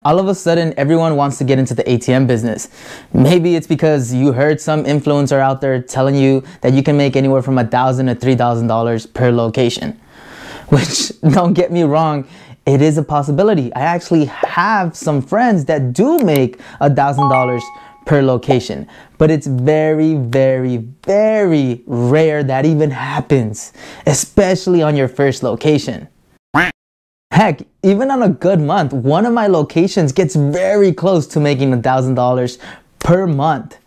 All of a sudden, everyone wants to get into the ATM business. Maybe it's because you heard some influencer out there telling you that you can make anywhere from $1,000 to $3,000 per location. Which, don't get me wrong, it is a possibility. I actually have some friends that do make $1,000 per location. But it's very, very, very rare that even happens, especially on your first location. Heck, even on a good month, one of my locations gets very close to making $1,000 per month.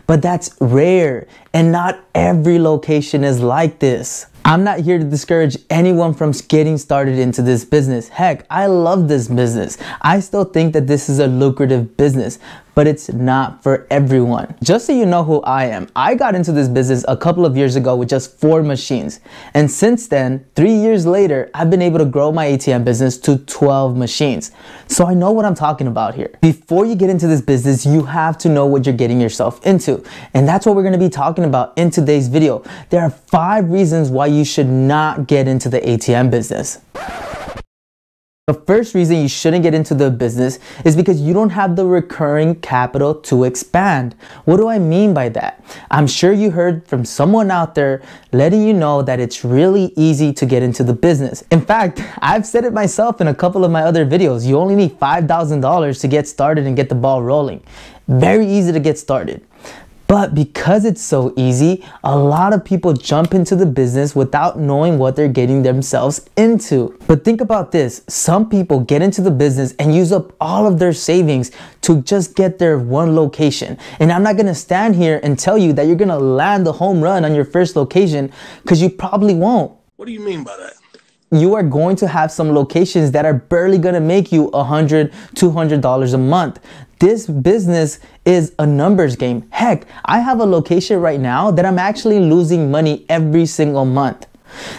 But that's rare, and not every location is like this. I'm not here to discourage anyone from getting started into this business. Heck, I love this business. I still think that this is a lucrative business, but it's not for everyone. Just so you know who I am, I got into this business a couple of years ago with just 4 machines. And since then, 3 years later, I've been able to grow my ATM business to 12 machines. So I know what I'm talking about here. Before you get into this business, you have to know what you're getting yourself into. And that's what we're gonna be talking about in today's video. There are 5 reasons why you should not get into the ATM business. The first reason you shouldn't get into the business is because you don't have the recurring capital to expand. What do I mean by that? I'm sure you heard from someone out there letting you know that it's really easy to get into the business. In fact, I've said it myself in a couple of my other videos. You only need $5,000 to get started and get the ball rolling. Very easy to get started. But because it's so easy, a lot of people jump into the business without knowing what they're getting themselves into. But think about this, some people get into the business and use up all of their savings to just get their one location. And I'm not gonna stand here and tell you that you're gonna land the home run on your first location, because you probably won't. What do you mean by that? You are going to have some locations that are barely gonna make you $100, $200 a month. This business is a numbers game. Heck, I have a location right now that I'm actually losing money every single month.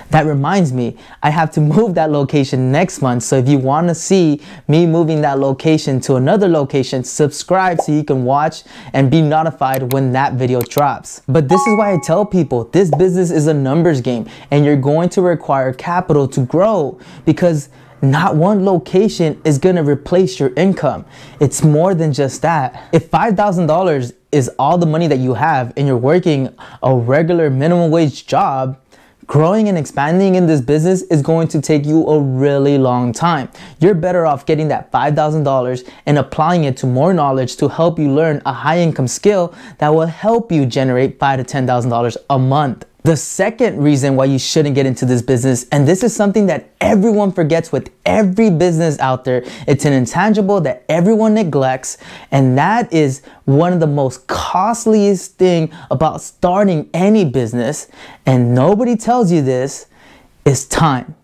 That reminds me, I have to move that location next month. So if you want to see me moving that location to another location, subscribe so you can watch and be notified when that video drops. But this is why I tell people this business is a numbers game, and you're going to require capital to grow, because not one location is gonna replace your income. It's more than just that. If $5,000 is all the money that you have and you're working a regular minimum wage job, growing and expanding in this business is going to take you a really long time. You're better off getting that $5,000 and applying it to more knowledge to help you learn a high income skill that will help you generate $5,000 to $10,000 a month. The second reason why you shouldn't get into this business, and this is something that everyone forgets with every business out there, it's an intangible that everyone neglects, and that is one of the most costliest thing about starting any business, and nobody tells you this, is time.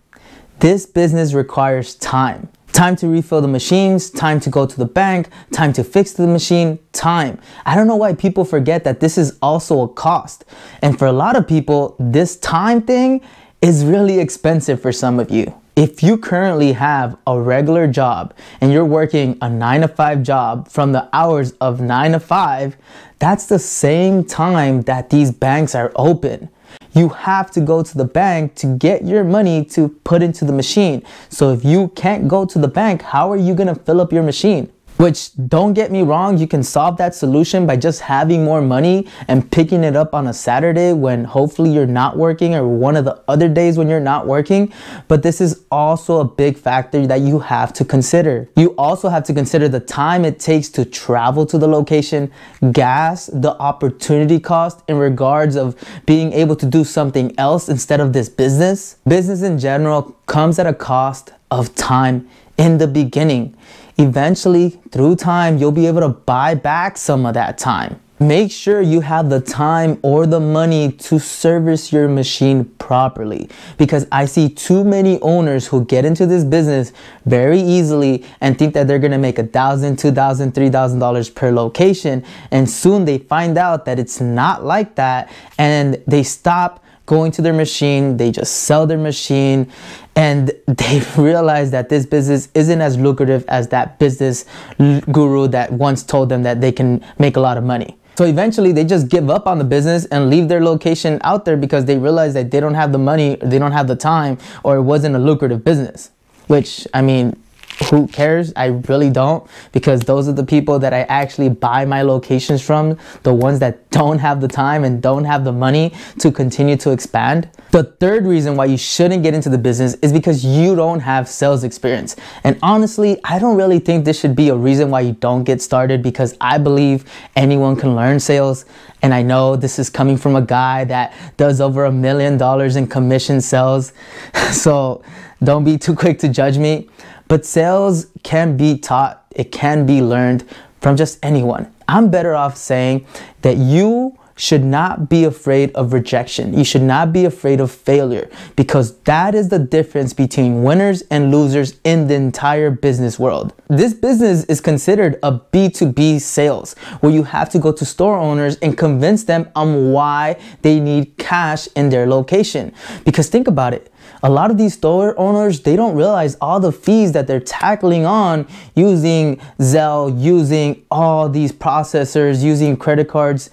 This business requires time. Time to refill the machines, time to go to the bank, time to fix the machine, time. I don't know why people forget that this is also a cost. And for a lot of people, this time thing is really expensive for some of you. If you currently have a regular job and you're working a 9-to-5 job from the hours of 9 to 5, that's the same time that these banks are open. You have to go to the bank to get your money to put into the machine. So if you can't go to the bank, how are you gonna fill up your machine? Which, don't get me wrong, you can solve that solution by just having more money and picking it up on a Saturday when hopefully you're not working, or one of the other days when you're not working. But this is also a big factor that you have to consider. You also have to consider the time it takes to travel to the location, gas, the opportunity cost in regards of being able to do something else instead of this business. Business in general comes at a cost of time in the beginning. Eventually, through time, you'll be able to buy back some of that time. Make sure you have the time or the money to service your machine properly, because I see too many owners who get into this business very easily and think that they're gonna make $1,000, $2,000, $3,000 per location, and soon they find out that it's not like that, and they stop going to their machine, they just sell their machine, and they realize that this business isn't as lucrative as that business guru that once told them that they can make a lot of money. So eventually they just give up on the business and leave their location out there because they realize that they don't have the money, they don't have the time, or it wasn't a lucrative business. Which, I mean, who cares? I really don't, because those are the people that I actually buy my locations from, the ones that don't have the time and don't have the money to continue to expand. The third reason why you shouldn't get into the business is because you don't have sales experience. And honestly, I don't really think this should be a reason why you don't get started, because I believe anyone can learn sales. And I know this is coming from a guy that does over $1 million in commission sales. So don't be too quick to judge me. But sales can be taught. It can be learned from just anyone. I'm better off saying that you should not be afraid of rejection. You should not be afraid of failure, because that is the difference between winners and losers in the entire business world. This business is considered a B2B sales, where you have to go to store owners and convince them on why they need cash in their location. Because think about it. A lot of these store owners, they don't realize all the fees that they're tackling on using Zelle, using all these processors, using credit cards.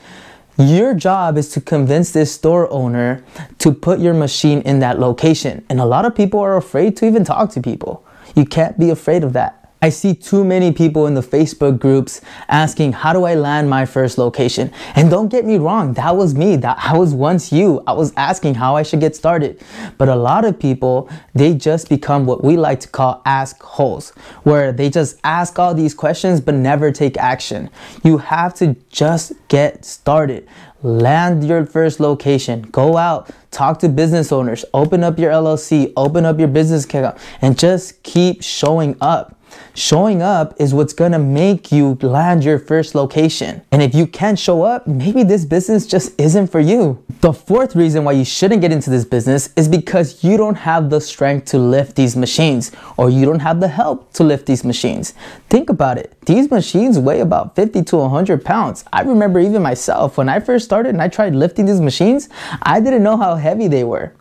Your job is to convince this store owner to put your machine in that location. And a lot of people are afraid to even talk to people. You can't be afraid of that. I see too many people in the Facebook groups asking, how do I land my first location? And don't get me wrong, that was me. I was once you. I was asking how I should get started. But a lot of people, they just become what we like to call ask holes, where they just ask all these questions but never take action. You have to just get started. Land your first location. Go out, talk to business owners, open up your LLC, open up your business account, and just keep showing up. Showing up is what's gonna make you land your first location. And if you can't show up, maybe this business just isn't for you. The fourth reason why you shouldn't get into this business is because you don't have the strength to lift these machines, or you don't have the help to lift these machines. Think about it. These machines weigh about 50 to 100 pounds. I remember even myself, when I first started and I tried lifting these machines, I didn't know how heavy they were.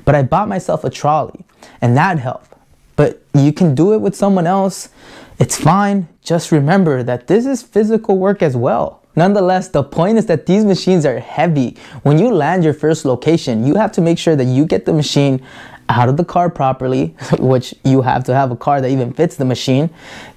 But I bought myself a trolley, and that helped. But you can do it with someone else. It's fine. Just remember that this is physical work as well. Nonetheless, the point is that these machines are heavy. When you land your first location, you have to make sure that you get the machine out of the car properly, which you have to have a car that even fits the machine.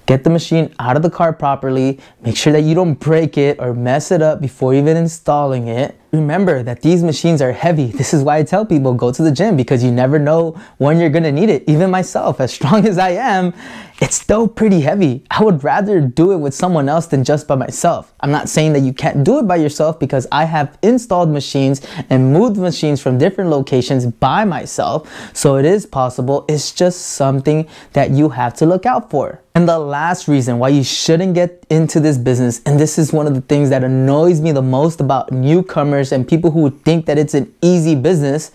Get the machine out of the car properly. Make sure that you don't break it or mess it up before even installing it. Remember that these machines are heavy. This is why I tell people, go to the gym, because you never know when you're gonna need it. Even myself, as strong as I am, it's still pretty heavy. I would rather do it with someone else than just by myself. I'm not saying that you can't do it by yourself, because I have installed machines and moved machines from different locations by myself. So it is possible. It's just something that you have to look out for. And the last reason why you shouldn't get into this business, and this is one of the things that annoys me the most about newcomers and people who think that it's an easy business,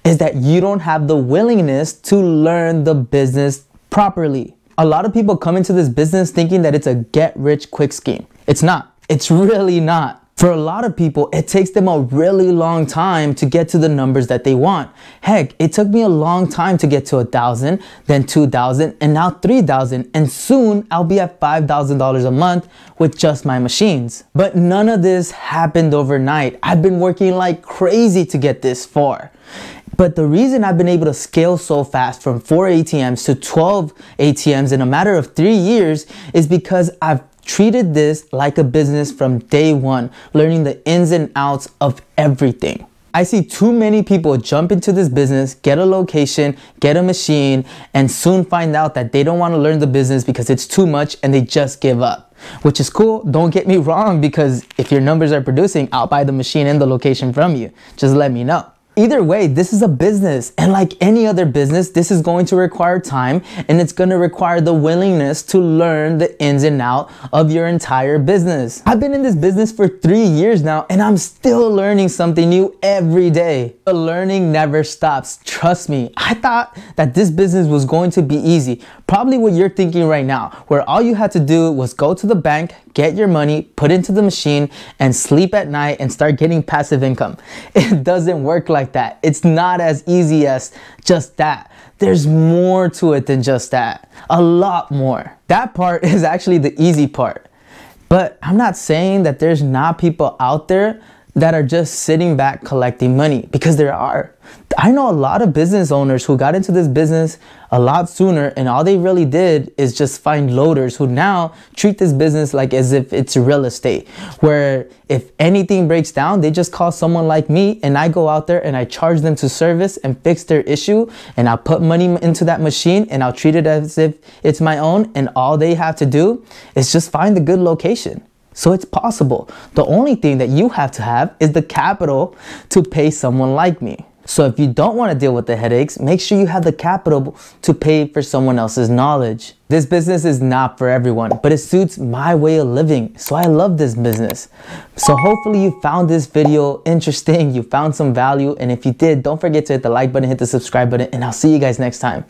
is that you don't have the willingness to learn the business properly. A lot of people come into this business thinking that it's a get-rich-quick scheme. It's not. It's really not. For a lot of people, it takes them a really long time to get to the numbers that they want. Heck, it took me a long time to get to 1,000, then 2,000, and now 3,000. And soon I'll be at $5,000 a month with just my machines. But none of this happened overnight. I've been working like crazy to get this far. But the reason I've been able to scale so fast from 4 ATMs to 12 ATMs in a matter of 3 years is because I've treated this like a business from day one, learning the ins and outs of everything. I see too many people jump into this business, get a location, get a machine, and soon find out that they don't want to learn the business because it's too much, and they just give up. Which is cool, don't get me wrong, because if your numbers are producing, I'll buy the machine and the location from you. Just let me know. Either way, this is a business, and like any other business, this is going to require time, and it's going to require the willingness to learn the ins and outs of your entire business. I've been in this business for 3 years now, and I'm still learning something new every day. The learning never stops. Trust me, I thought that this business was going to be easy. Probably what you're thinking right now, where all you had to do was go to the bank, get your money, put into the machine, and sleep at night and start getting passive income. It doesn't work like that. It's not as easy as just that. There's more to it than just that. A lot more. That part is actually the easy part. But I'm not saying that there's not people out there that are just sitting back collecting money, because there are. I know a lot of business owners who got into this business a lot sooner, and all they really did is just find loaders who now treat this business like as if it's real estate, where if anything breaks down, they just call someone like me, and I go out there and I charge them to service and fix their issue, and I'll put money into that machine and I'll treat it as if it's my own, and all they have to do is just find a good location. So it's possible. The only thing that you have to have is the capital to pay someone like me. So if you don't want to deal with the headaches, make sure you have the capital to pay for someone else's knowledge. This business is not for everyone, but it suits my way of living. So I love this business. So hopefully you found this video interesting, you found some value. And if you did, don't forget to hit the like button, hit the subscribe button, and I'll see you guys next time.